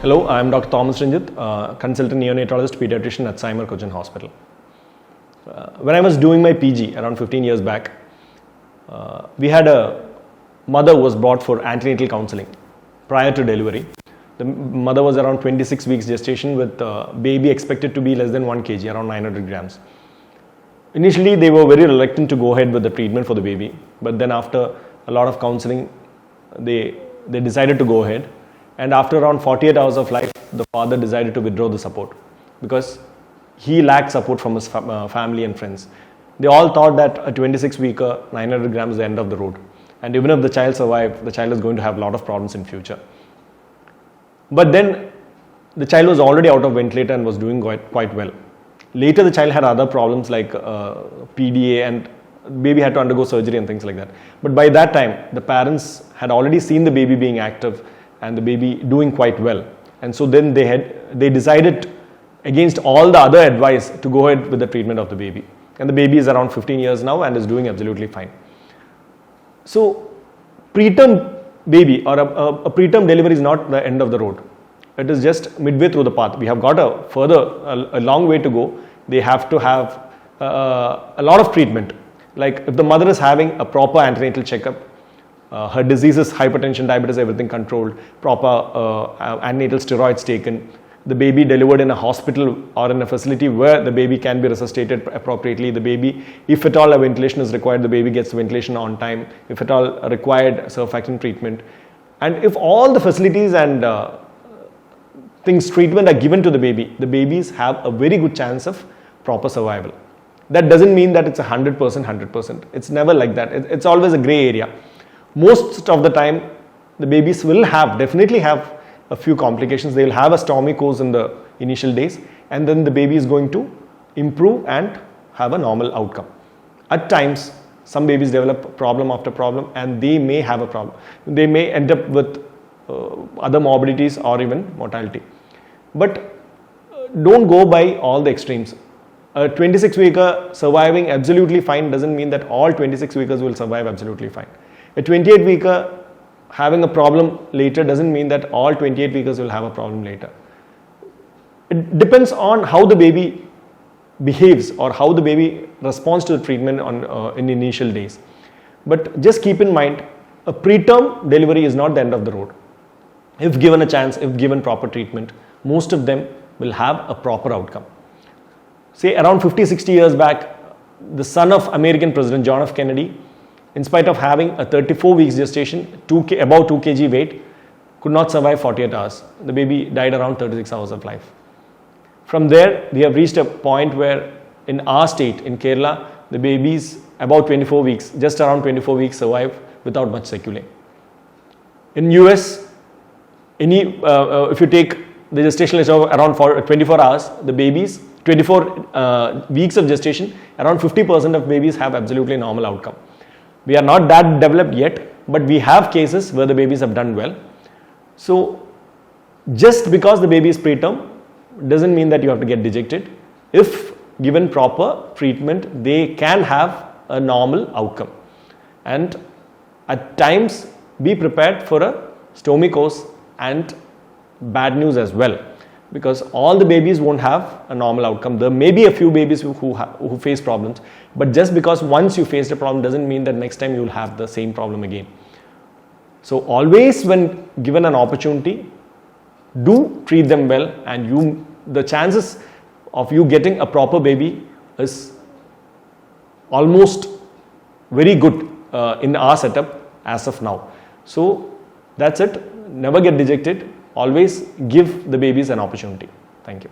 Hello, I am Dr. Thomas Ranjit, consultant neonatologist pediatrician at Simar Cochin Hospital. When I was doing my PG around 15 years back, we had a mother who was brought for antenatal counseling prior to delivery. The mother was around 26 weeks gestation with baby expected to be less than 1 kg, around 900 grams. Initially, they were very reluctant to go ahead with the treatment for the baby, but then after a lot of counseling, they decided to go ahead. And after around 48 hours of life, the father decided to withdraw the support because he lacked support from his family and friends. They all thought that a 26-weeker, 900 grams is the end of the road. And even if the child survived, the child is going to have a lot of problems in future. But then the child was already out of ventilator and was doing quite well. Later, the child had other problems like PDA, and baby had to undergo surgery and things like that. But by that time, the parents had already seen the baby being active and the baby doing quite well. And so then they decided against all the other advice to go ahead with the treatment of the baby. And the baby is around 15 years now and is doing absolutely fine. So preterm baby or a preterm delivery is not the end of the road. It is just midway through the path. We have got a long way to go. They have to have a lot of treatment. Like if the mother is having a proper antenatal checkup, her diseases, hypertension, diabetes, everything controlled, proper antenatal steroids taken, the baby delivered in a hospital or in a facility where the baby can be resuscitated appropriately, the baby, if at all a ventilation is required, the baby gets ventilation on time, if at all required surfactant treatment. And if all the facilities and treatment are given to the babies have a very good chance of proper survival. That doesn't mean that it's 100%. It's never like that. It's always a gray area. Most of the time, the babies will definitely have a few complications. They will have a stormy course in the initial days, and then the baby is going to improve and have a normal outcome. At times, some babies develop problem after problem, and they may have a problem. They may end up with other morbidities or even mortality. But don't go by all the extremes. A 26-weeker surviving absolutely fine doesn't mean that all 26-weekers will survive absolutely fine. A 28-weeker having a problem later doesn't mean that all 28-weekers will have a problem later. It depends on how the baby behaves or how the baby responds to the treatment in initial days. But just keep in mind, a preterm delivery is not the end of the road. If given a chance, if given proper treatment, most of them will have a proper outcome. Say around 50-60 years back, the son of American President John F. Kennedy, in spite of having a 34 weeks gestation, about 2 kg weight, could not survive 48 hours. The baby died around 36 hours of life. From there, we have reached a point where in our state, in Kerala, the babies about 24 weeks, just around 24 weeks survive without much sequelae. In US, if you take the gestation is around 24 hours, the babies, 24 weeks of gestation, around 50% of babies have absolutely normal outcome. We are not that developed yet, but we have cases where the babies have done well. So just because the baby is preterm doesn't mean that you have to get dejected. If given proper treatment, they can have a normal outcome. And at times, be prepared for a stormy course and bad news as well, because all the babies won't have a normal outcome. There may be a few babies who face problems, but just because once you faced a problem doesn't mean that next time you will have the same problem again. So always when given an opportunity, do treat them well, and the chances of you getting a proper baby is almost very good in our setup as of now. So that's it. Never get dejected. Always give the babies an opportunity. Thank you.